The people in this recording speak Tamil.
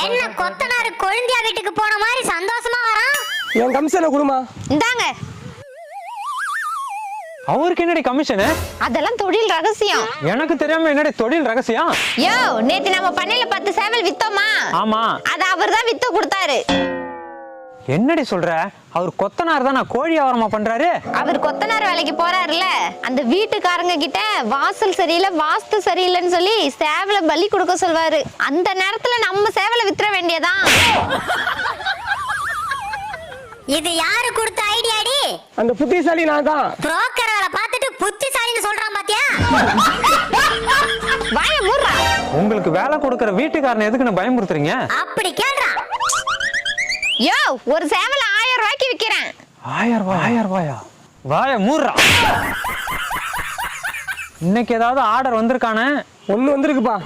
என்ன கொத்தனாரு கொழுந்தியா வீட்டுக்கு போன மாதிரி சந்தோஷமா வரான். என் கமிஷனை குடுமா. இந்தாங்க. அவருக்கு என்னடி கமிஷனு? அதெல்லாம் தொழில் ரகசியம். எனக்கு தெரியாம என்னடி தொழில் ரகசியம்? யோ, நேத்து நம்ம பண்ணையில 10 சேவல் வித்தோமா? ஆமா. அத அவர்தான் வித்து கொடுத்தாரு. என்னடி சொல்ற? அவர் கொத்தனார் தான், கோழி வியாபாரமா பண்றாரு. அவர் கொத்தனார் வேலைக்கு போறாருல, அந்த வீட்டுக்காரங்க கிட்ட வாசல் சரியில்லை வாஸ்து சரியில்லைன்னு சொல்லி சேவலை பலி கொடுக்க சொல்வாரு. அந்த நேரத்துல நம்ம சேவலை வித்துற வேண்டியதான். இது யாரு கொடுத்த ஐடியாடி? அந்த புத்திசாலி நான் தான். புரோக்கர் வேலை பார்த்துட்டு புத்திசாலின்னு சொல்றான் பாத்தியா? வாய மூடுறா. உங்களுக்கு வேலை கொடுக்கற வீட்டுக்காரனை எதுக்குன்னு பயமுறுத்துறீங்க? அப்படி கேள்றா. யோ, ஒரு சேவலை 1000 ரூபாய்க்கு விக்கிறேன். 1000 ரூபாயா? வாய மூடுறா. இன்னைக்கு ஏதாவது ஆர்டர் வந்திருக்கானே? ஒண்ணு வந்திருக்குப்பா.